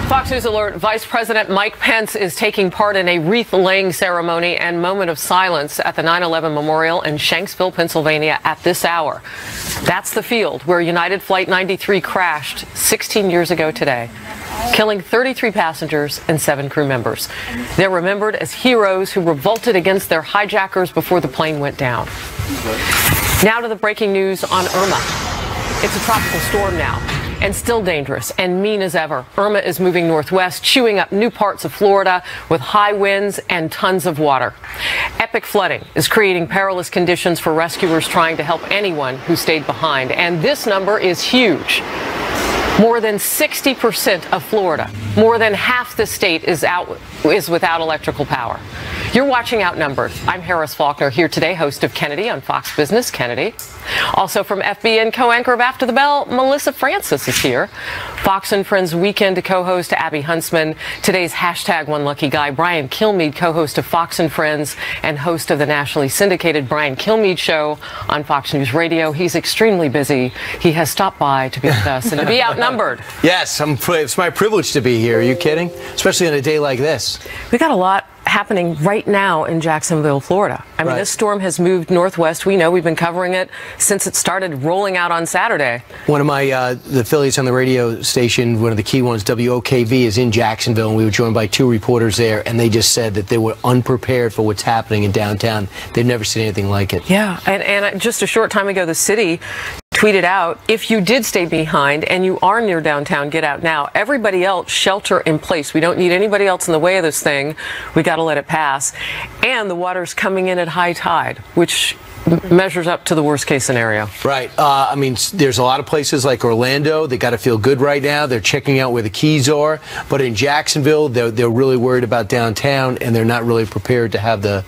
Fox News Alert, Vice President Mike Pence is taking part in a wreath-laying ceremony and moment of silence at the 9/11 Memorial in Shanksville, Pennsylvania at this hour. That's the field where United Flight 93 crashed 16 years ago today, killing 33 passengers and 7 crew members. They're remembered as heroes who revolted against their hijackers before the plane went down. Now to the breaking news on Irma. It's a tropical storm now, and still dangerous and mean as ever. Irma is moving northwest, chewing up new parts of Florida with high winds and tons of water. Epic flooding is creating perilous conditions for rescuers trying to help anyone who stayed behind. And this number is huge. More than 60% of Florida, more than half the state is without electrical power. You're watching Outnumbered. I'm Harris Faulkner, here today, host of Kennedy on Fox Business. Kennedy. Also from FBN co-anchor of After the Bell, Melissa Francis is here. Fox and Friends Weekend co-host Abby Huntsman. Today's #OneLuckyGuy, Brian Kilmeade, co-host of Fox and Friends and host of the nationally syndicated Brian Kilmeade Show on Fox News Radio. He's extremely busy. He has stopped by to be with us and to be outnumbered. Yes, it's my privilege to be here. Are you kidding? Especially on a day like this. We got a lot happening right now in Jacksonville, Florida. I mean, This storm has moved northwest. We know, we've been covering it since it started rolling out on Saturday. One of my the affiliates on the radio station, one of the key ones, WOKV, is in Jacksonville, and we were joined by 2 reporters there, and they just said that they were unprepared for what's happening in downtown. They've never seen anything like it. Yeah, and just a short time ago, the city tweeted out, if you did stay behind and you are near downtown, get out now. Everybody else, shelter in place. We don't need anybody else in the way of this thing. We got to let it pass. And the water's coming in at high tide, which measures up to the worst case scenario. Right. I mean, there's a lot of places like Orlando. They got to feel good right now. They're checking out where the keys are. But in Jacksonville, they're really worried about downtown, and they're not really prepared to have the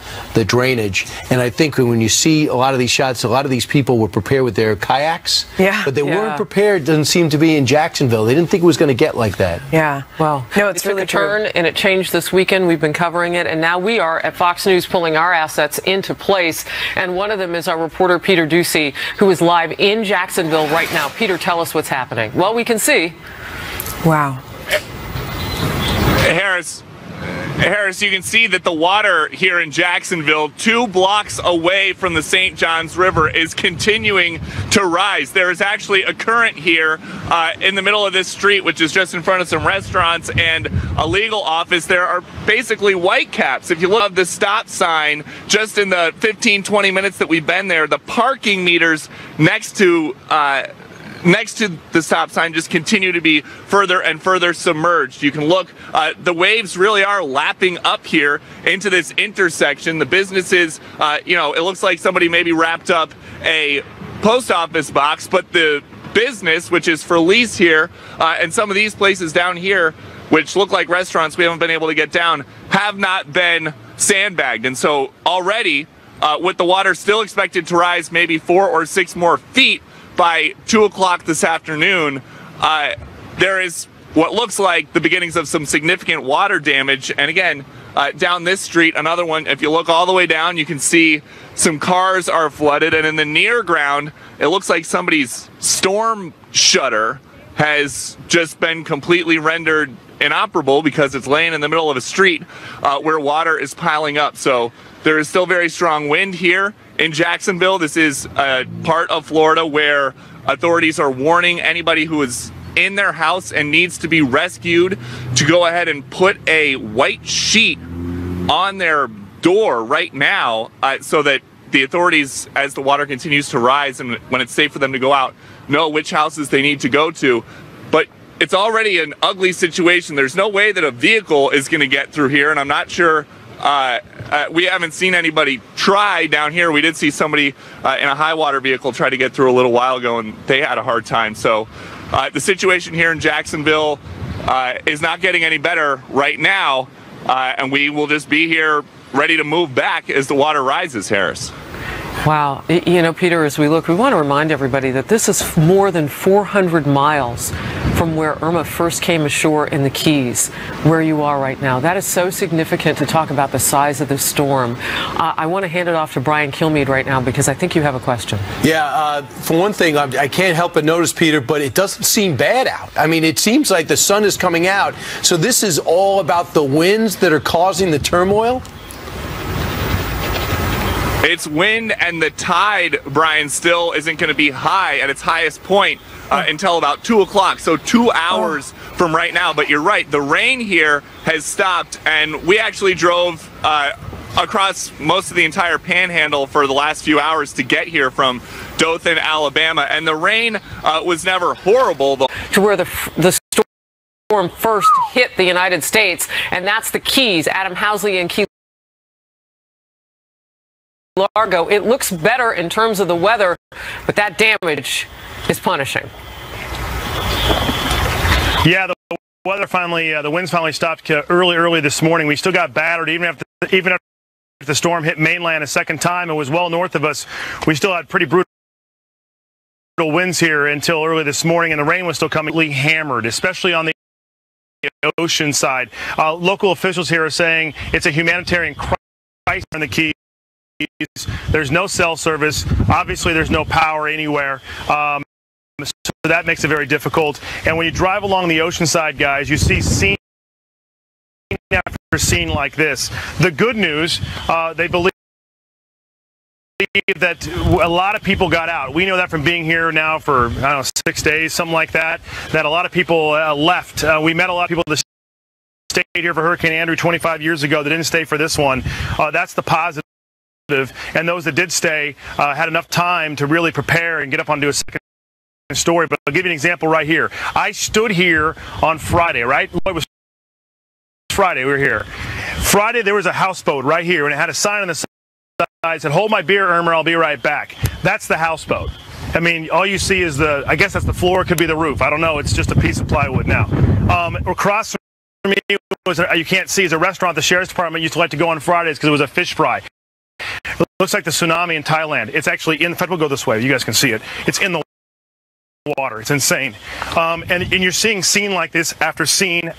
drainage. And I think when you see a lot of these shots, a lot of these people were prepared with their kayaks. Yeah. But they weren't prepared, doesn't seem to be, in Jacksonville. They didn't think it was going to get like that. Yeah. Well, no, it's really took a turn, and it changed this weekend. We've been covering it, and now we are at Fox News pulling our assets into place. And one of them is our reporter Peter Ducey, who is live in Jacksonville right now. Peter, tell us what's happening. Well, we can see. Wow. Harris, you can see that the water here in Jacksonville, 2 blocks away from the St. Johns River, is continuing to rise. There is actually a current here in the middle of this street, which is just in front of some restaurants and a legal office. There are basically white caps. If you look at the stop sign, just in the 15-20 minutes that we've been there, the parking meters next to the stop sign just continue to be further and further submerged. You can look, the waves really are lapping up here into this intersection. The businesses, it looks like somebody maybe wrapped up a post office box, but the business, which is for lease here, and some of these places down here, which look like restaurants we haven't been able to get down, have not been sandbagged. And so already, with the water still expected to rise maybe 4 or 6 more feet, by 2 o'clock this afternoon, there is what looks like the beginnings of some significant water damage. And again, down this street, another one, if you look all the way down, you can see some cars are flooded. And in the near ground, it looks like somebody's storm shutter has just been completely rendered inoperable because it's laying in the middle of a street where water is piling up. So there is still very strong wind here in Jacksonville. This is a part of Florida where authorities are warning anybody who is in their house and needs to be rescued to go ahead and put a white sheet on their door right now so that the authorities, as the water continues to rise and when it's safe for them to go out, know which houses they need to go to. But it's already an ugly situation. There's no way that a vehicle is going to get through here, and I'm not sure. We haven't seen anybody try down here. We did see somebody in a high water vehicle try to get through a little while ago, and they had a hard time. So the situation here in Jacksonville is not getting any better right now, and we will just be here ready to move back as the water rises, Harris. Wow. You know, Peter, as we look, we want to remind everybody that this is more than 400 miles from where Irma first came ashore in the Keys, where you are right now. That is so significant to talk about the size of the storm. I want to hand it off to Brian Kilmeade right now because I think you have a question. Yeah, for one thing, I can't help but notice, Peter, but it doesn't seem bad out. I mean, it seems like the sun is coming out. So this is all about the winds that are causing the turmoil? It's wind, and the tide, Brian, still isn't going to be high at its highest point until about 2 o'clock, so 2 hours from right now. But you're right, the rain here has stopped, and we actually drove across most of the entire panhandle for the last few hours to get here from Dothan, Alabama, and the rain was never horrible. To where the storm first hit the United States, and that's the Keys. Adam Housley in Key Largo. It looks better in terms of the weather, but that damage is punishing. Yeah, the weather finally, the winds finally stopped early this morning. We still got battered, even after the storm hit mainland a second time. It was well north of us. We still had pretty brutal winds here until early this morning, and the rain was still coming hammered, especially on the ocean side. Local officials here are saying it's a humanitarian crisis in the Keys. There's no cell service. Obviously, there's no power anywhere. So that makes it very difficult. And when you drive along the ocean side, guys, you see scene after scene like this. The good news, they believe that a lot of people got out. We know that from being here now for, I don't know, 6 days, something like that, that a lot of people left. We met a lot of people that stayed here for Hurricane Andrew 25 years ago that didn't stay for this one. That's the positive. And those that did stay had enough time to really prepare and get up onto a second story. But I'll give you an example right here. I stood here on Friday, right? It was Friday we were here. Friday there was a houseboat right here, and it had a sign on the side that said, "Hold my beer, Irma, I'll be right back." That's the houseboat. I mean, all you see is I guess that's the floor, it could be the roof. I don't know. It's just a piece of plywood now. Across from me, you can't see, is a restaurant the Sheriff's Department used to like to go on Fridays because it was a fish fry. It looks like the tsunami in Thailand. It's actually in fact, we'll go this way. You guys can see it. It's in the water. It's insane. And you're seeing scene like this after scene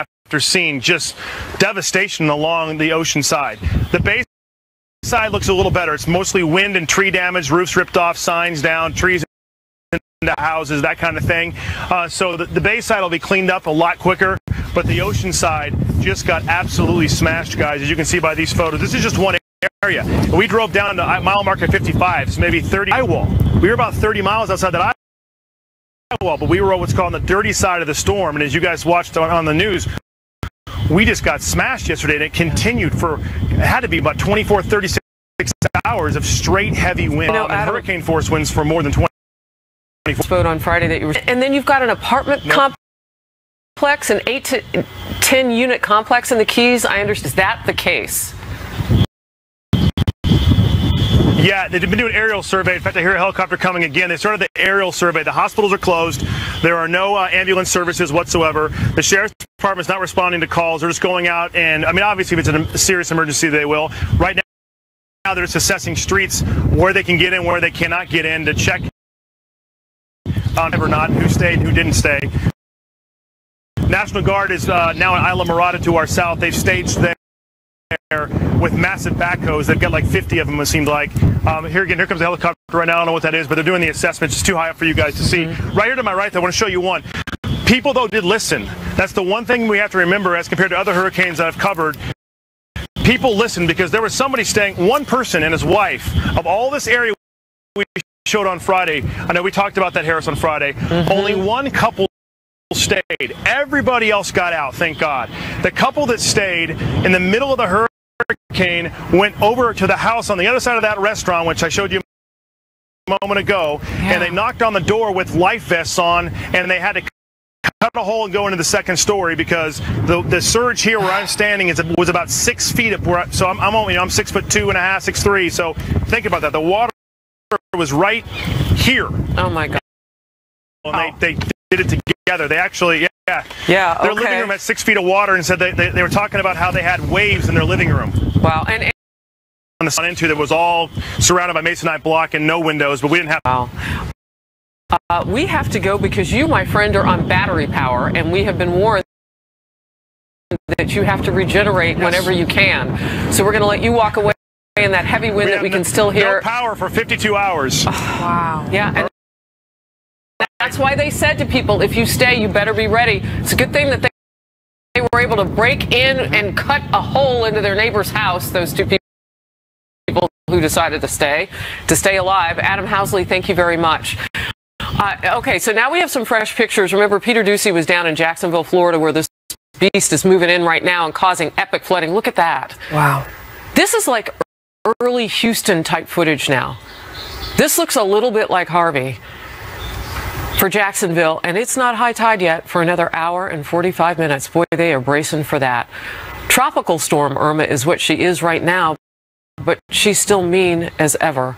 after scene, just devastation along the ocean side. The bay side looks a little better. It's mostly wind and tree damage, roofs ripped off, signs down, trees into houses, that kind of thing. So the bay side will be cleaned up a lot quicker, but the ocean side just got absolutely smashed, guys, as you can see by these photos. This is just one area. We drove down to mile marker 55, so maybe 30 eyewall. We were about 30 miles outside that eyewall, but we were on what's called the dirty side of the storm. And as you guys watched on the news, we just got smashed yesterday, and it continued for, it had to be about 24, 36 hours of straight heavy wind and hurricane force winds for more than 20. Boat on Friday that you were, and then you've got an apartment complex, an 8 to 10 unit complex in the Keys. I understand. Is that the case? Yeah, they've been doing aerial survey. In fact, I hear a helicopter coming again. They started the aerial survey. The hospitals are closed. There are no ambulance services whatsoever. The Sheriff's Department's not responding to calls. They're just going out and, I mean, obviously, if it's a serious emergency, they will. Right now, they're just assessing streets, where they can get in, where they cannot get in, to check on or not, who stayed, who didn't stay. National Guard is now in Isla Mirada to our south. They've staged there with massive backhoes. They've got like 50 of them, it seemed like. Here comes a helicopter right now. I don't know what that is, but they're doing the assessments. It's too high up for you guys to see. Right here to my right, I want to show you one. People, though, did listen. That's the one thing we have to remember as compared to other hurricanes that I've covered. People listened because there was somebody staying, one person and his wife, of all this area we showed on Friday. I know we talked about that, Harris, on Friday. Only one couple stayed. Everybody else got out, thank God. The couple that stayed in the middle of the hurricane went over to the house on the other side of that restaurant, which I showed you a moment ago, and they knocked on the door with life vests on, and they had to cut a hole and go into the second story because the surge here where I'm standing was about 6 feet up. So I'm only, I'm 6'2.5", 6'3". So think about that. The water was right here. Oh my God! And they did it together. They actually, their living room had 6 feet of water, and said they were talking about how they had waves in their living room. Wow! And on the sun into that was all surrounded by masonite block and no windows, but we didn't have. Wow. We have to go because you, my friend, are on battery power, and we have been warned that you have to regenerate whenever you can. So we're going to let you walk away in that heavy wind that we can still hear. No power for 52 hours. Wow. Yeah. And that's why they said to people, if you stay, you better be ready. It's a good thing that they were able to break in and cut a hole into their neighbor's house, those two people who decided to stay alive. Adam Housley, thank you very much. Okay, so now we have some fresh pictures. Remember, Peter Ducey was down in Jacksonville, Florida, where this beast is moving in right now and causing epic flooding. Look at that. Wow. This is like early Houston type footage now. This looks a little bit like Harvey for Jacksonville, and it's not high tide yet for another hour and 45 minutes. Boy, they are bracing for that. Tropical storm Irma is what she is right now, but she's still mean as ever.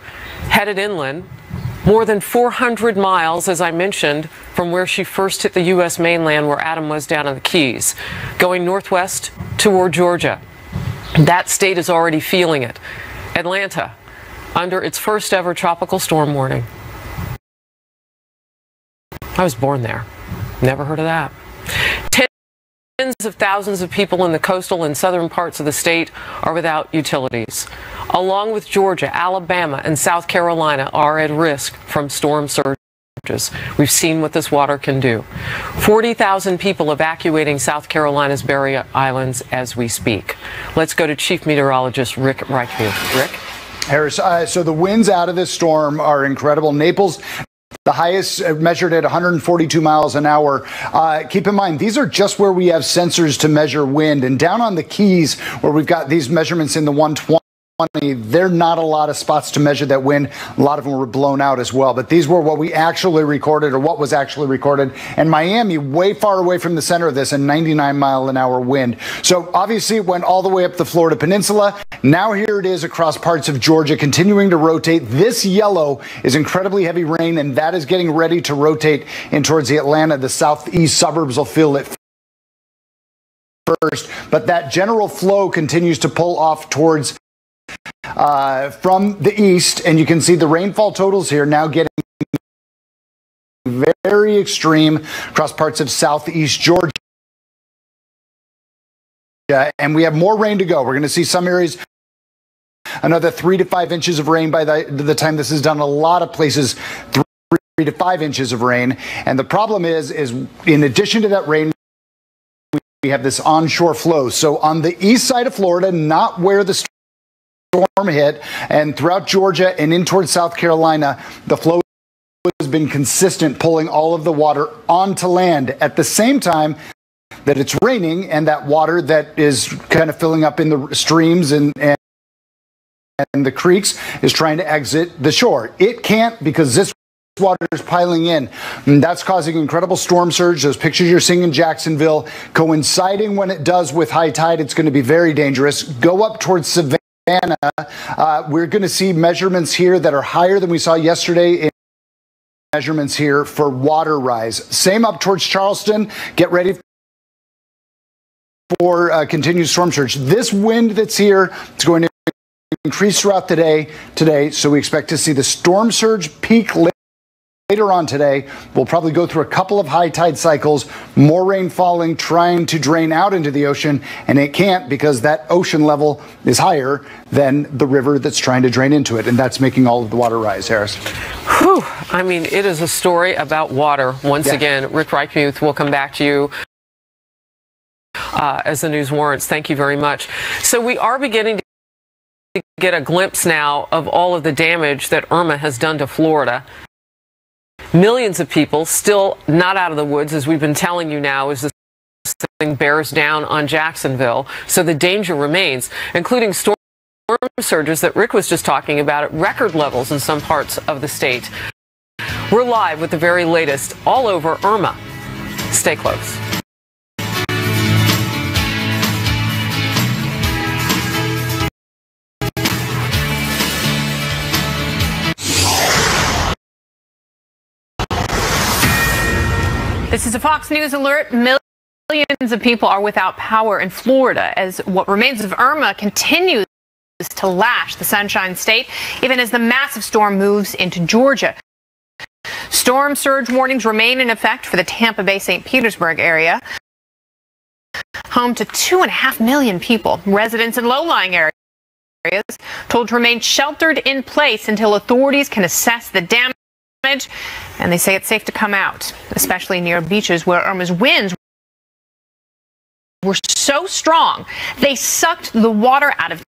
Headed inland, more than 400 miles, as I mentioned, from where she first hit the U.S. mainland, where Adam was down in the Keys, going northwest toward Georgia. That state is already feeling it. Atlanta, under its first ever tropical storm warning. I was born there. Never heard of that. Tens of thousands of people in the coastal and southern parts of the state are without utilities. Along with Georgia, Alabama, and South Carolina are at risk from storm surges. We've seen what this water can do. 40,000 people evacuating South Carolina's Barrier Islands as we speak. Let's go to Chief Meteorologist Rick Reichmuth. Rick? Harris, so the winds out of this storm are incredible. Naples, the highest measured at 142 miles an hour. Keep in mind, these are just where we have sensors to measure wind. And down on the Keys, where we've got these measurements in the 120, there are not a lot of spots to measure that wind. A lot of them were blown out as well. But these were what we actually recorded, or what was actually recorded. And Miami, way far away from the center of this, a 99-mile-an-hour wind. So obviously it went all the way up the Florida Peninsula. Now here it is across parts of Georgia, continuing to rotate. This yellow is incredibly heavy rain, and that is getting ready to rotate in towards the Atlanta. The southeast suburbs will feel it first. But that general flow continues to pull off towards from the east, and you can see the rainfall totals here now getting very extreme across parts of southeast Georgia. And we have more rain to go. We're going to see some areas another 3 to 5 inches of rain by the time this is done. A lot of places 3 to 5 inches of rain. And the problem is in addition to that rain, we have this onshore flow. So on the east side of Florida, not where the storm hit, and throughout Georgia and in towards South Carolina, the flow has been consistent, pulling all of the water onto land at the same time that it's raining, and that water that is kind of filling up in the streams and the creeks is trying to exit the shore. It can't, because this water is piling in, and that's causing incredible storm surge. Those pictures you're seeing in Jacksonville, coinciding when it does with high tide, it's going to be very dangerous. Go up towards Savannah. We're going to see measurements here that are higher than we saw yesterday in measurements here for water rise. Same up towards Charleston. Get ready for continued storm surge. This wind that's here is going to increase throughout the day today, so we expect to see the storm surge peak later on today. We'll probably go through a couple of high tide cycles, more rain falling, trying to drain out into the ocean, and it can't, because that ocean level is higher than the river that's trying to drain into it, and that's making all of the water rise, Harris. Whew. I mean, it is a story about water. Once again, Rick Reichmuth, we'll come back to you as the news warrants. Thank you very much. So we are beginning to get a glimpse now of all of the damage that Irma has done to Florida. Millions of people still not out of the woods, as we've been telling you now, as this thing bears down on Jacksonville. So the danger remains, including storm surges that Rick was just talking about at record levels in some parts of the state. We're live with the very latest all over Irma. Stay close. This is a Fox News alert. Millions of people are without power in Florida as what remains of Irma continues to lash the Sunshine State, even as the massive storm moves into Georgia. Storm surge warnings remain in effect for the Tampa Bay, St. Petersburg area, home to 2.5 million people. Residents in low-lying areas told to remain sheltered in place until authorities can assess the damage, and they say it's safe to come out, especially near beaches where Irma's winds were so strong they sucked the water out of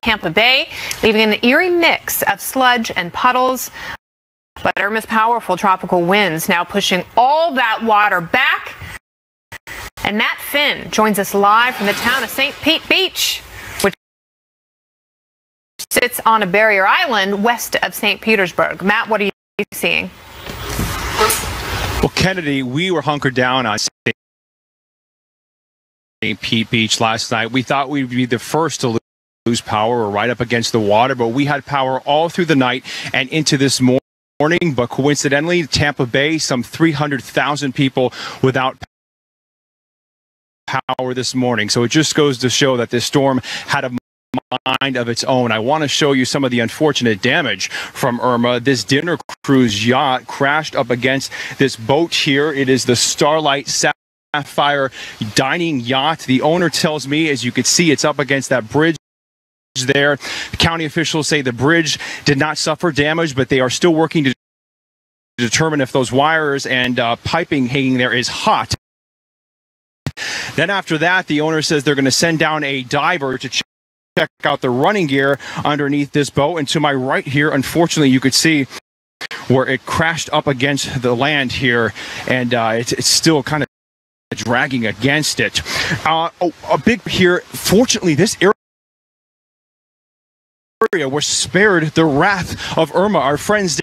Tampa Bay, leaving an eerie mix of sludge and puddles. But Irma's powerful tropical winds now pushing all that water back. And Matt Finn joins us live from the town of St. Pete Beach, which sits on a barrier island west of St. Petersburg. Matt, what are you seeing? Well, Kennedy, we were hunkered down on St. Pete Beach last night. We thought we'd be the first to lose power. We're right up against the water, but we had power all through the night and into this morning. But coincidentally, Tampa Bay, some 300,000 people without power this morning. So it just goes to show that this storm had a mind of its own. I want to show you some of the unfortunate damage from Irma. This dinner cruise yacht crashed up against this boat here. It is the Starlight Sapphire dining yacht. The owner tells me, as you can see, it's up against that bridge there. County officials say the bridge did not suffer damage, but they are still working to determine if those wires and piping hanging there is hot. Then after that, the owner says they're going to send down a diver to check out the running gear underneath this boat. And to my right here, unfortunately, you could see where it crashed up against the land here, and it's still kind of dragging against it. A big here, fortunately, this area was spared the wrath of Irma. Our friends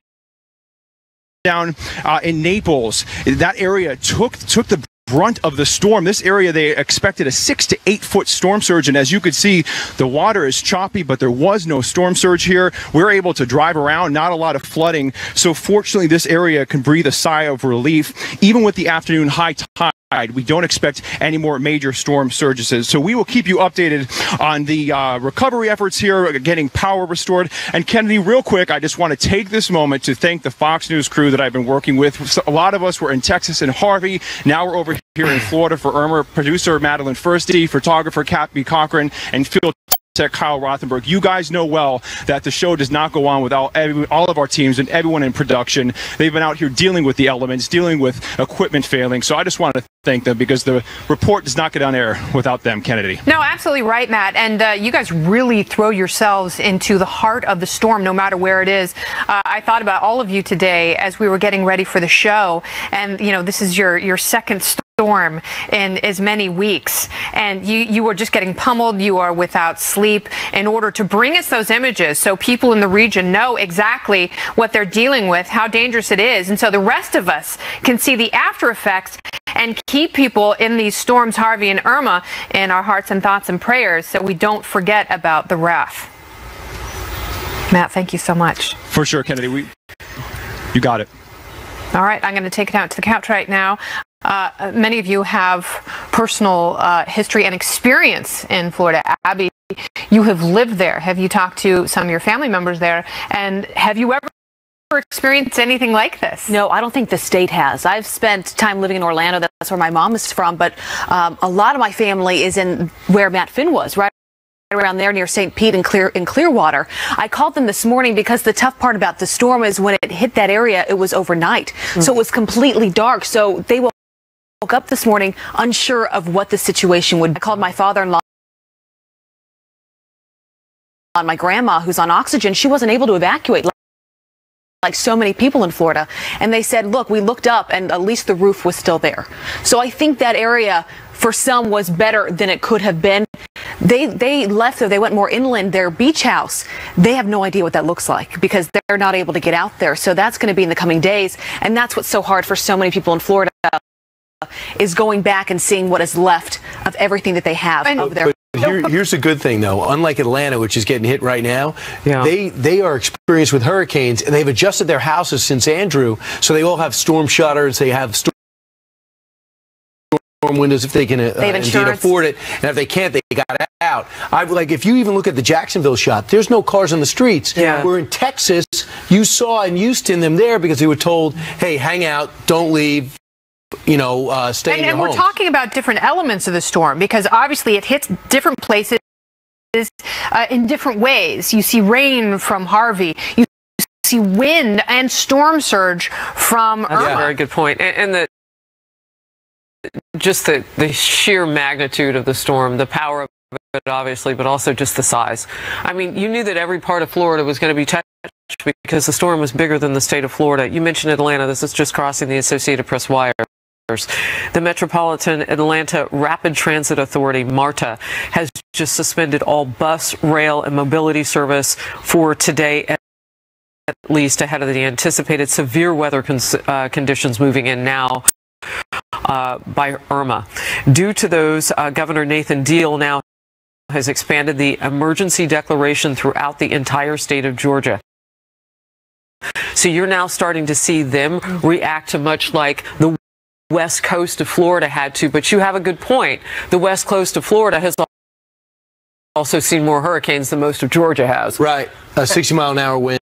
down in Naples, that area took the brunt of the storm. This area, they expected a 6 to 8 foot storm surge, and as you could see, the water is choppy, but there was no storm surge here. We're able to drive around, not a lot of flooding, so fortunately this area can breathe a sigh of relief. Even with the afternoon high tide, we don't expect any more major storm surges. So we will keep you updated on the recovery efforts here, getting power restored. And Kennedy, real quick, I just want to take this moment to thank the Fox News crew that I've been working with. A lot of us were in Texas and Harvey. Now we're over here in Florida for Irma. Producer Madeline Firsty, photographer Kathy Cochran, and field tech Kyle Rothenberg. You guys know well that the show does not go on without all of our teams and everyone in production. They've been out here dealing with the elements, dealing with equipment failing. So I just want to thank them, because the report does not get on air without them, Kennedy. No, absolutely right, Matt. And you guys really throw yourselves into the heart of the storm, no matter where it is. I thought about all of you today as we were getting ready for the show. And, you know, this is your second storm in as many weeks, and you were just getting pummeled. You are without sleep in order to bring us those images so people in the region know exactly what they're dealing with, how dangerous it is, and so the rest of us can see the after effects and keep people in these storms, Harvey and Irma, in our hearts and thoughts and prayers, so we don't forget about the wrath. Matt, thank you so much. For sure, Kennedy. You got it. All right, I'm going to take it out to the couch right now. Many of you have personal history and experience in Florida. Abby, you have lived there. Have you talked to some of your family members there? And have you ever experienced anything like this? No, I don't think the state has. I've spent time living in Orlando. That's where my mom is from. But a lot of my family is in where Matt Finn was, right around there near St. Pete and Clearwater. I called them this morning because the tough part about the storm is when it hit that area, it was overnight. So it was completely dark. So they woke up this morning unsure of what the situation would be. I called my father-in-law and my grandma, who's on oxygen. She wasn't able to evacuate like so many people in Florida. And they said, look, we looked up and at least the roof was still there. So I think that area for some was better than it could have been. They left there. They went more inland. Their beach house, they have no idea what that looks like because they're not able to get out there. So that's going to be in the coming days. And that's what's so hard for so many people in Florida, is going back and seeing what is left of everything that they have over there. Here's the good thing, though. Unlike Atlanta, which is getting hit right now, they are experienced with hurricanes, and they've adjusted their houses since Andrew, so they all have storm shutters. They have storm windows if they can indeed afford it, and if they can't, they got out. If you even look at the Jacksonville shot, there's no cars on the streets. Yeah. Where in Texas, you saw in Houston them there because they were told, hey, hang out, don't leave. Stay in your homes. And we're talking about different elements of the storm because obviously it hits different places in different ways. You see rain from Harvey. You see wind and storm surge from Irma. That's a very good point. And just the sheer magnitude of the storm, the power of it, obviously, but also just the size. I mean, you knew that every part of Florida was going to be touched because the storm was bigger than the state of Florida. You mentioned Atlanta. This is just crossing the Associated Press wire. The Metropolitan Atlanta Rapid Transit Authority, MARTA, has just suspended all bus, rail, and mobility service for today, at least ahead of the anticipated severe weather conditions moving in now by Irma. Due to those, Governor Nathan Deal now has expanded the emergency declaration throughout the entire state of Georgia. So you're now starting to see them react to much like the west coast of Florida had to, but you have a good point. The west coast of Florida has also seen more hurricanes than most of Georgia has. Right. 60-mile-an-hour winds.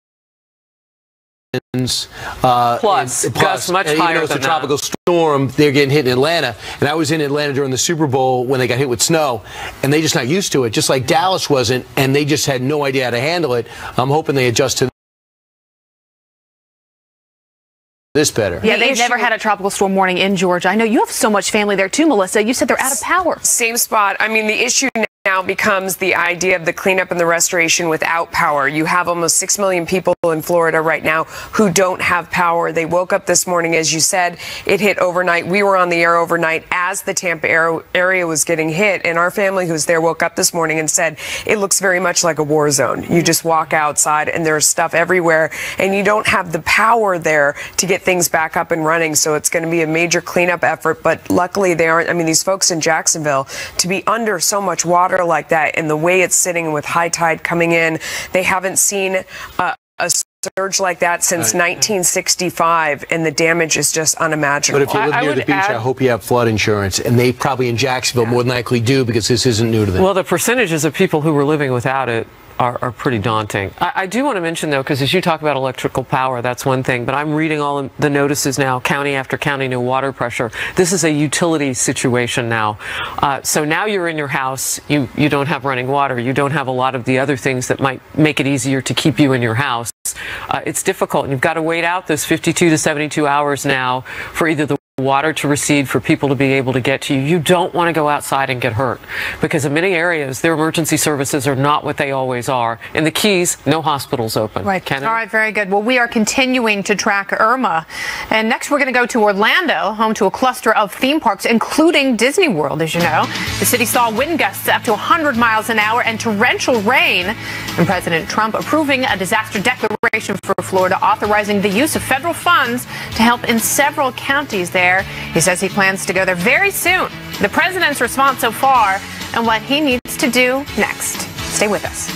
Plus gusts much higher than it's a tropical storm. They're getting hit in Atlanta. And I was in Atlanta during the Super Bowl when they got hit with snow, and they just not used to it, just like Dallas wasn't, and they just had no idea how to handle it. I'm hoping they adjust to this better. Yeah, they've never had a tropical storm warning in Georgia. I know you have so much family there too, Melissa. You said they're out of power. Same spot. I mean, the issue now becomes the idea of the cleanup and the restoration without power. You have almost 6 million people in Florida right now who don't have power. They woke up this morning, as you said, it hit overnight. We were on the air overnight as the Tampa area was getting hit, and our family who's there woke up this morning and said it looks very much like a war zone. You just walk outside and there's stuff everywhere, and you don't have the power there to get things back up and running. So it's going to be a major cleanup effort, but luckily they aren't. I mean, these folks in Jacksonville, to be under so much water like that and the way it's sitting with high tide coming in, they haven't seen a surge like that since 1965, and the damage is just unimaginable. But if you live near the beach, I hope you have flood insurance, and they probably in Jacksonville more than likely do because this isn't new to them. Well, the percentages of people who were living without it are pretty daunting. I do want to mention, though, because as you talk about electrical power, that's one thing, but I'm reading all the notices now, county after county, no water pressure. This is a utility situation now. So now you're in your house, you don't have running water, you don't have a lot of the other things that might make it easier to keep you in your house. It's difficult, and you've got to wait out those 52 to 72 hours now for either the water to recede for people to be able to get to you. You don't want to go outside and get hurt because in many areas their emergency services are not what they always are. In the Keys, no hospitals open. Right. Kennedy? All right, very good. Well, we are continuing to track Irma. And next we're going to go to Orlando, home to a cluster of theme parks, including Disney World, as you know. The city saw wind gusts up to 100 miles an hour and torrential rain. And President Trump approving a disaster declaration for Florida, authorizing the use of federal funds to help in several counties there. He says he plans to go there very soon. The president's response so far and what he needs to do next. Stay with us.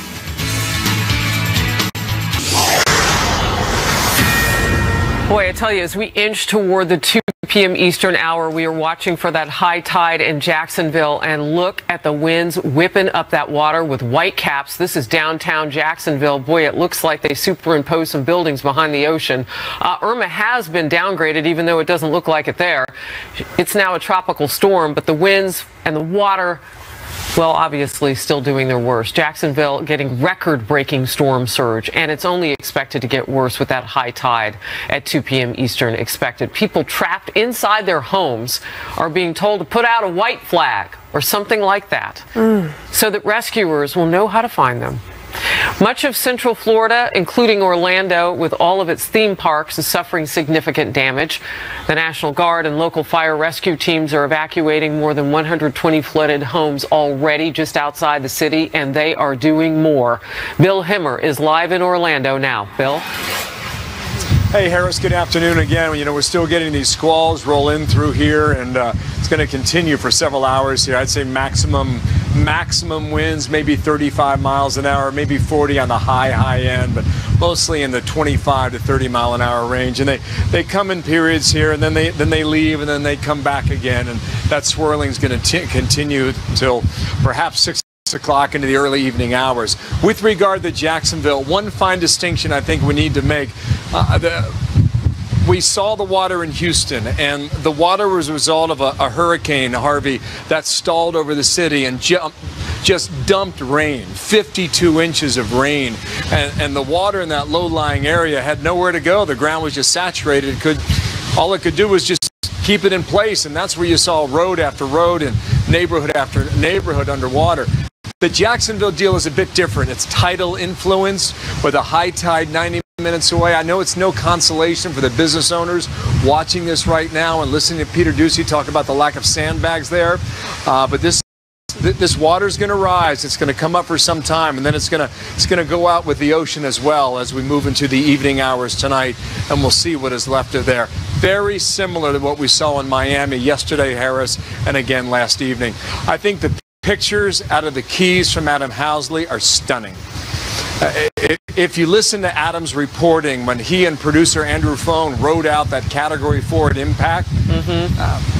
Boy, I tell you, as we inch toward the 2 p.m. Eastern hour, we are watching for that high tide in Jacksonville, and look at the winds whipping up that water with white caps. This is downtown Jacksonville. Boy, it looks like they superimposed some buildings behind the ocean. Irma has been downgraded, even though it doesn't look like it there. It's now a tropical storm, but the winds and the water, well, obviously still doing their worst. Jacksonville getting record-breaking storm surge, and it's only expected to get worse with that high tide at 2 p.m. Eastern expected. People trapped inside their homes are being told to put out a white flag or something like that so that rescuers will know how to find them. Much of Central Florida, including Orlando, with all of its theme parks, is suffering significant damage. The National Guard and local fire rescue teams are evacuating more than 120 flooded homes already just outside the city, and they are doing more. Bill Himmer is live in Orlando now. Bill? Hey, Harris, good afternoon again. You know, we're still getting these squalls roll in through here, and it's going to continue for several hours here. I'd say maximum winds, maybe 35 miles an hour, maybe 40 on the high end, but mostly in the 25 to 30 mile an hour range. And they come in periods here, and then they leave, and then they come back again. And that swirling is going to continue until perhaps 6 o'clock into the early evening hours. With regard to Jacksonville, one fine distinction I think we need to make. We saw the water in Houston, and the water was a result of a Hurricane Harvey that stalled over the city and just dumped rain, 52 inches of rain, and the water in that low-lying area had nowhere to go. The ground was just saturated. All it could do was just keep it in place, and that's where you saw road after road and neighborhood after neighborhood underwater. The Jacksonville deal is a bit different. It's tidal influence with a high tide 90 minutes away. I know it's no consolation for the business owners watching this right now and listening to Peter Ducey talk about the lack of sandbags there, but this water is going to rise. It's going to come up for some time, and then it's going to go out with the ocean as well as we move into the evening hours tonight, and we'll see what is left of there. Very similar to what we saw in Miami yesterday, Harris, and again last evening. I think the pictures out of the Keys from Adam Housley are stunning. If you listen to Adam's reporting when he and producer Andrew Phone wrote out that Category 4 at impact,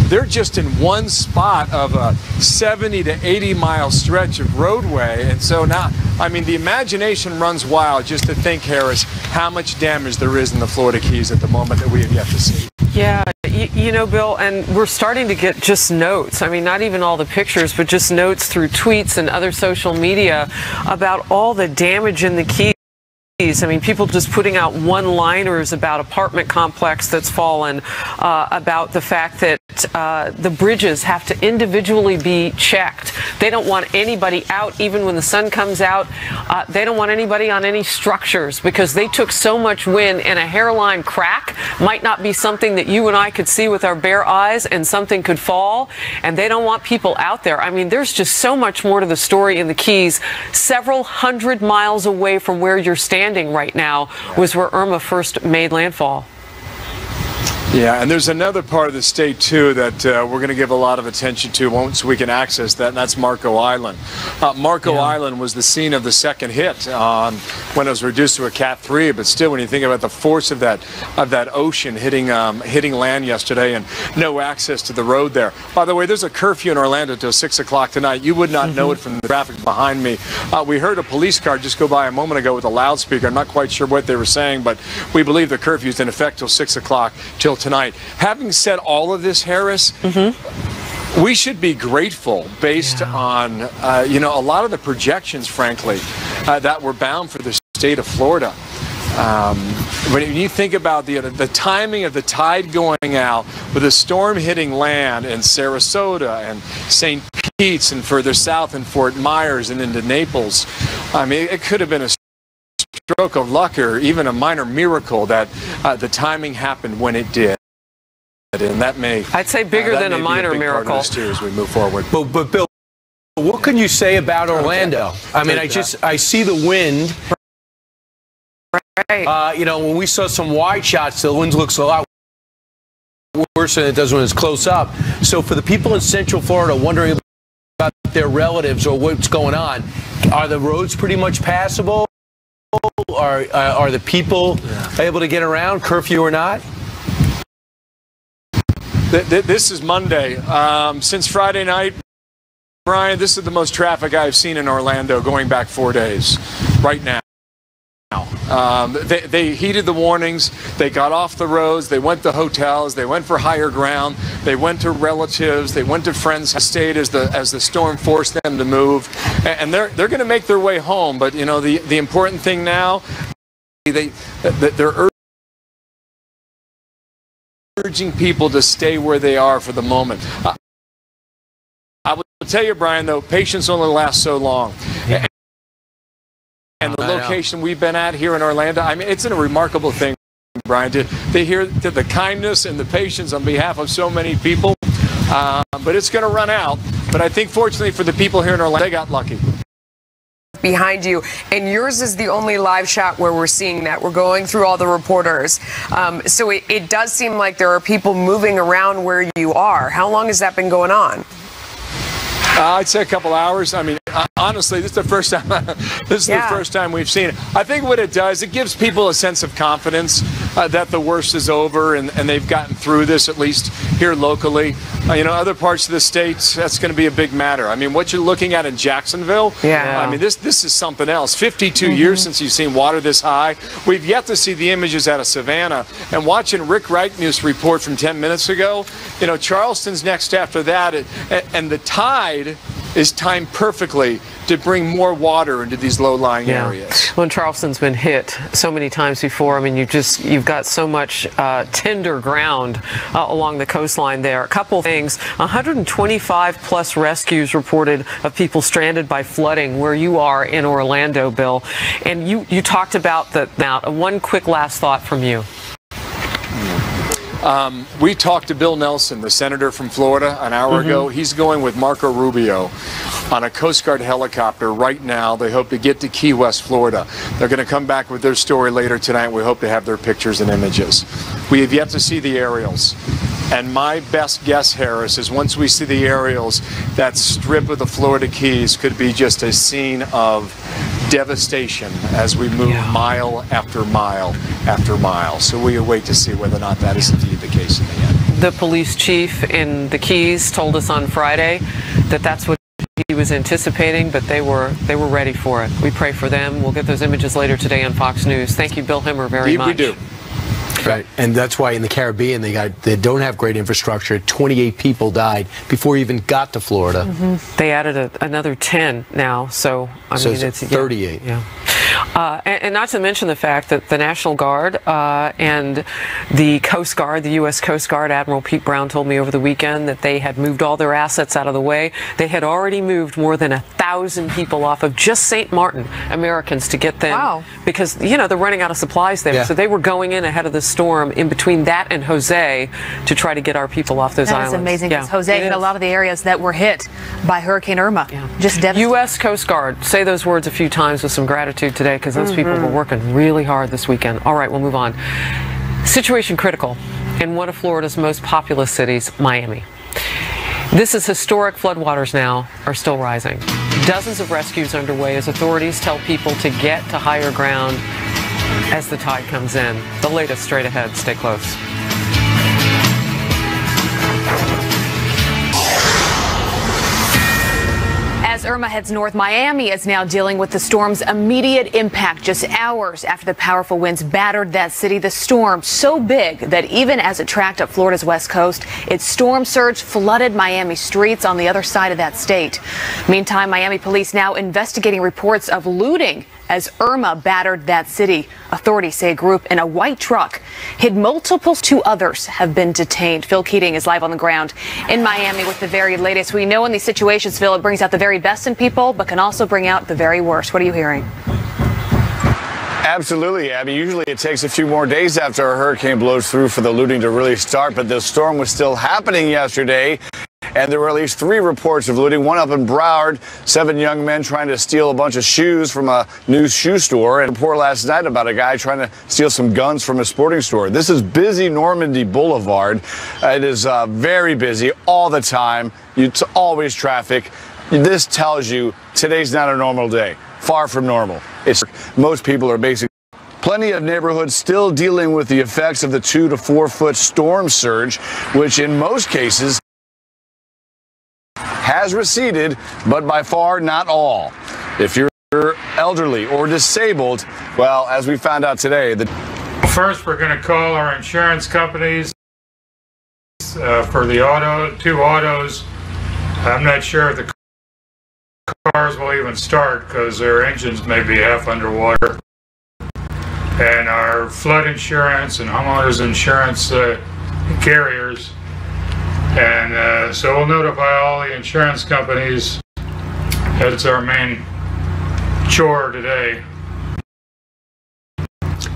they're just in one spot of a 70 to 80 mile stretch of roadway. And so now, I mean, the imagination runs wild just to think, Harris, how much damage there is in the Florida Keys at the moment that we have yet to see. Yeah, you know, Bill, and we're starting to get just notes. I mean, not even all the pictures, but just notes through tweets and other social media about all the damage in the Keys. I mean, people just putting out one-liners about apartment complex that's fallen, about the fact that the bridges have to individually be checked. They don't want anybody out, even when the sun comes out. They don't want anybody on any structures because they took so much wind, and a hairline crack might not be something that you and I could see with our bare eyes, and something could fall, and they don't want people out there. I mean, there's just so much more to the story in the Keys. Several hundred miles away from where you're standing right now was where Irma first made landfall. Yeah, and there's another part of the state, too, that we're going to give a lot of attention to once we can access that, and that's Marco Island. Marco Island was the scene of the second hit when it was reduced to a Cat 3, but still, when you think about the force of that ocean hitting land yesterday and no access to the road there. By the way, there's a curfew in Orlando until 6 o'clock tonight. You would not know it from the traffic behind me. We heard a police car just go by a moment ago with a loudspeaker. I'm not quite sure what they were saying, but we believe the curfew is in effect till 6 o'clock till tonight. Having said all of this, Harris, we should be grateful based on, you know, a lot of the projections, frankly, that were bound for the state of Florida. When you think about the timing of the tide going out with a storm hitting land in Sarasota and St. Pete's and further south in Fort Myers and into Naples, I mean, it could have been a stroke of luck or even a minor miracle that the timing happened when it did. And that may, I'd say, bigger than a minor miracle as we move forward. But Bill, what can you say about Orlando? I mean, I see the wind. Right. You know, when we saw some wide shots, the wind looks a lot worse than it does when it's close up. So for the people in Central Florida wondering about their relatives or what's going on, are the roads pretty much passable? Are the people able to get around, curfew or not? This is Monday. Since Friday night, Brian, this is the most traffic I've seen in Orlando going back 4 days right now. They heeded the warnings. They got off the roads. They went to hotels. They went for higher ground. They went to relatives. They went to friends who stayed as the storm forced them to move. And they're going to make their way home. But, you know, the important thing now, they're urging people to stay where they are for the moment. I will tell you, Brian, though, patience only lasts so long. And the location we've been at here in Orlando, I mean, it's a remarkable thing, Brian, to hear the kindness and the patience on behalf of so many people. But it's going to run out. But I think, fortunately for the people here in Orlando, they got lucky. Behind you, and yours is the only live shot where we're seeing that. We're going through all the reporters. So it does seem like there are people moving around where you are. How long has that been going on? I'd say a couple hours. I mean, honestly, this is the first time. The first time we've seen it. I think what it does, it gives people a sense of confidence that the worst is over and they've gotten through this, at least here locally. Other parts of the states, that's going to be a big matter. I mean, what you're looking at in Jacksonville, I mean, this is something else. 52 years since you've seen water this high. We've yet to see the images out of Savannah. And watching Rick Wright's report from 10 minutes ago, Charleston's next after that, and the tide is timed perfectly to bring more water into these low-lying areas. Well, Charleston's been hit so many times before. I mean, you've got so much tender ground along the coastline there. A couple things: 125 plus rescues reported of people stranded by flooding where you are in Orlando, Bill. And you talked about the amount. One quick last thought from you. We talked to Bill Nelson, the senator from Florida, an hour ago. He's going with Marco Rubio on a Coast Guard helicopter right now. They hope to get to Key West, Florida. They're going to come back with their story later tonight. We hope to have their pictures and images. We have yet to see the aerials. And my best guess, Harris, is once we see the aerials, that strip of the Florida Keys could be just a scene of devastation as we move mile after mile after mile. So we wait to see whether or not that is indeed the case in the end. The police chief in the Keys told us on Friday that that's what he was anticipating, but they were ready for it. We pray for them. We'll get those images later today on Fox News. Thank you, Bill Himmer, very much. We do. Right, and that's why in the Caribbean they don't have great infrastructure. 28 people died before we even got to Florida. They added another 10 now, so I mean it's 38. And not to mention the fact that the National Guard and the Coast Guard, the U.S. Coast Guard, Admiral Pete Brown told me over the weekend that they had moved all their assets out of the way. They had already moved more than 1,000 people off of just St. Martin, Americans, to get them. Because, they're running out of supplies there. So they were going in ahead of the storm in between that and Jose to try to get our people off those islands. That is amazing, because Jose hit a lot of the areas that were hit by Hurricane Irma. Just devastating. U.S. Coast Guard, say those words a few times with some gratitude today, because those people were working really hard this weekend. All right, we'll move on. Situation critical in one of Florida's most populous cities, Miami. This is historic. Floodwaters now are still rising. Dozens of rescues underway as authorities tell people to get to higher ground as the tide comes in. The latest straight ahead. Stay close. As Irma heads north, Miami is now dealing with the storm's immediate impact just hours after the powerful winds battered that city. The storm so big that even as it tracked up Florida's west coast, its storm surge flooded Miami streets on the other side of that state. Meantime, Miami police now investigating reports of looting as Irma battered that city. Authorities say a group in a white truck hid multiple. 2 others have been detained. Phil Keating is live on the ground in Miami with the very latest. We know in these situations, Phil, it brings out the very best in people, but can also bring out the very worst. What are you hearing? Absolutely, Abby. Usually it takes a few more days after a hurricane blows through for the looting to really start, but the storm was still happening yesterday. And there were at least 3 reports of looting, one up in Broward, 7 young men trying to steal a bunch of shoes from a new shoe store, and a report last night about a guy trying to steal some guns from a sporting store. This is busy Normandy Boulevard. It is very busy all the time. It's always traffic. This tells you today's not a normal day. Far from normal. Most people are basically. Plenty of neighborhoods still dealing with the effects of the 2 to 4 foot storm surge, which in most cases has receded, but by far not all. If you're elderly or disabled, well, as we found out today, first we're going to call our insurance companies for the 2 autos. I'm not sure if the cars will even start because their engines may be half underwater. And our flood insurance and homeowners insurance carriers. And so we'll notify all the insurance companies. That's our main chore today.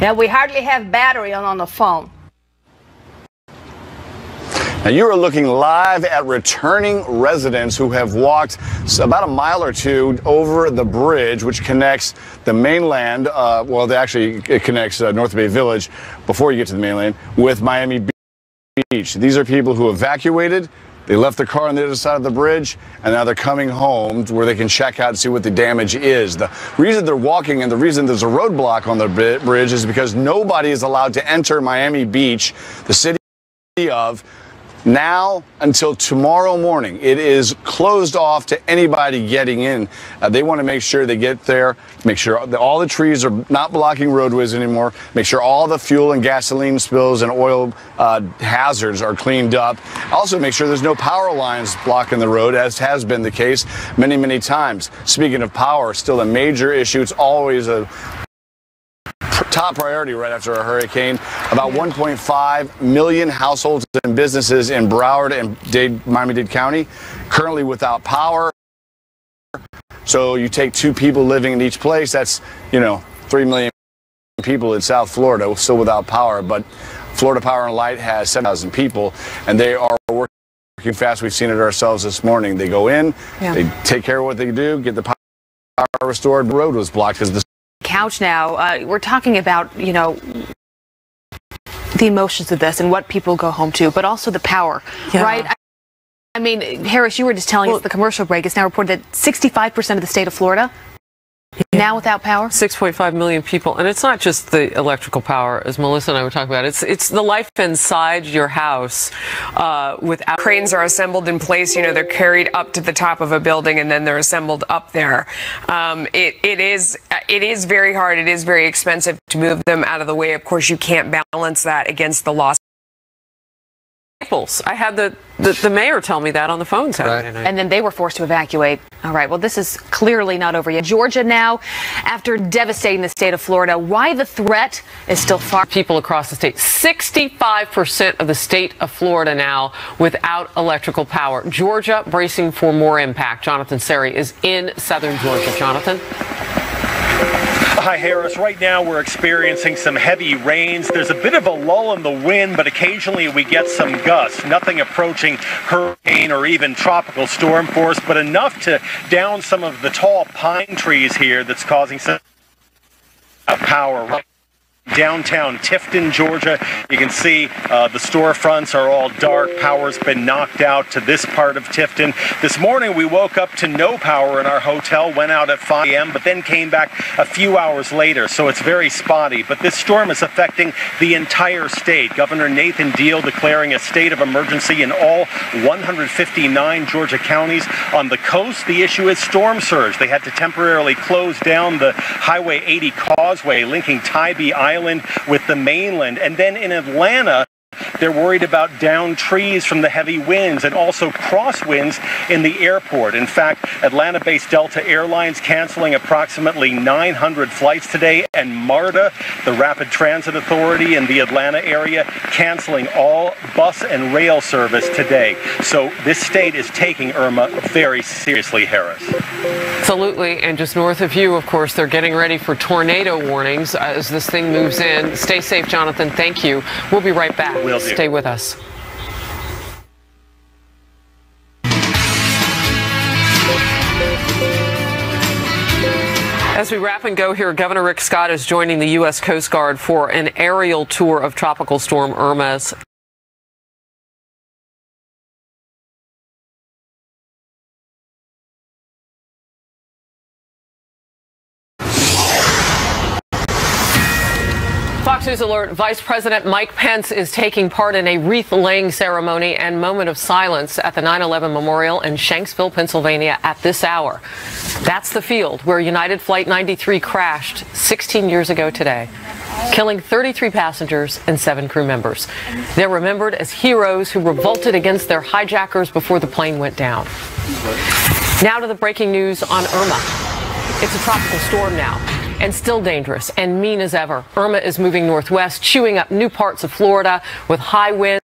Yeah, we hardly have battery on the phone. Now you are looking live at returning residents who have walked about a mile or 2 over the bridge, which connects the mainland. It connects North Bay Village before you get to the mainland with Miami Beach. These are people who evacuated. They left the car on the other side of the bridge, and now they're coming home where they can check out and see what the damage is. The reason they're walking and the reason there's a roadblock on the bridge is because nobody is allowed to enter Miami Beach, the city of, now until tomorrow morning. It is closed off to anybody getting in. They want to make sure they get there, make sure that all the trees are not blocking roadways anymore, make sure all the fuel and gasoline spills and oil hazards are cleaned up. Also make sure there's no power lines blocking the road, as has been the case many, many times. Speaking of power, still a major issue. It's always a top priority right after a hurricane. About 1.5 million households and businesses in Broward and Miami-Dade County currently without power. So you take 2 people living in each place, that's, 3 million people in South Florida still without power. But Florida Power and Light has 7,000 people, and they are working fast. We've seen it ourselves this morning. They go in, they take care of what they do, get the power restored. The road was blocked because the couch now. We're talking about, the emotions of this and what people go home to, but also the power, right? I mean, Harris, you were just telling us the commercial break. It's now reported that 65% of the state of Florida now without power. 6.5 million people, and it's not just the electrical power, as Melissa and I were talking about. It's the life inside your house. Without cranes are assembled in place. They're carried up to the top of a building and then they're assembled up there. It is very hard. It is very expensive to move them out of the way. Of course, you can't balance that against the loss. I had the mayor tell me that on the phone Saturday night. And then they were forced to evacuate. All right, well, this is clearly not over yet. Georgia now, after devastating the state of Florida, why the threat is still far. People across the state, 65% of the state of Florida now without electrical power. Georgia bracing for more impact. Jonathan Seri is in southern Georgia. Jonathan? Hi, Harris. Right now we're experiencing some heavy rains. There's a bit of a lull in the wind, but occasionally we get some gusts. Nothing approaching hurricane or even tropical storm force, but enough to down some of the tall pine trees here that's causing some power. Downtown Tifton, Georgia. You can see the storefronts are all dark. Power's been knocked out to this part of Tifton. This morning we woke up to no power in our hotel, went out at 5 a.m., but then came back a few hours later, so it's very spotty. But this storm is affecting the entire state. Governor Nathan Deal declaring a state of emergency in all 159 Georgia counties. On the coast, the issue is storm surge. They had to temporarily close down the Highway 80 causeway linking Tybee Island with the mainland. And then in Atlanta, they're worried about downed trees from the heavy winds and also crosswinds in the airport. In fact, Atlanta-based Delta Airlines canceling approximately 900 flights today, and MARTA, the Rapid Transit Authority in the Atlanta area, canceling all bus and rail service today. So this state is taking Irma very seriously, Harris. Absolutely, and just north of you, of course, they're getting ready for tornado warnings as this thing moves in. Stay safe, Jonathan. Thank you. We'll be right back. Will do. Stay with us. As we wrap and go here, Governor Rick Scott is joining the U.S. Coast Guard for an aerial tour of Tropical Storm Irma's Fox News Alert, Vice President Mike Pence is taking part in a wreath-laying ceremony and moment of silence at the 9/11 Memorial in Shanksville, Pennsylvania at this hour. That's the field where United Flight 93 crashed 16 years ago today, killing 33 passengers and 7 crew members. They're remembered as heroes who revolted against their hijackers before the plane went down. Now to the breaking news on Irma. It's a tropical storm now, and still dangerous and mean as ever. Irma is moving northwest, chewing up new parts of Florida with high winds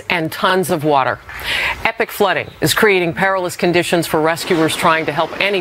and tons of water. Epic flooding is creating perilous conditions for rescuers trying to help anyone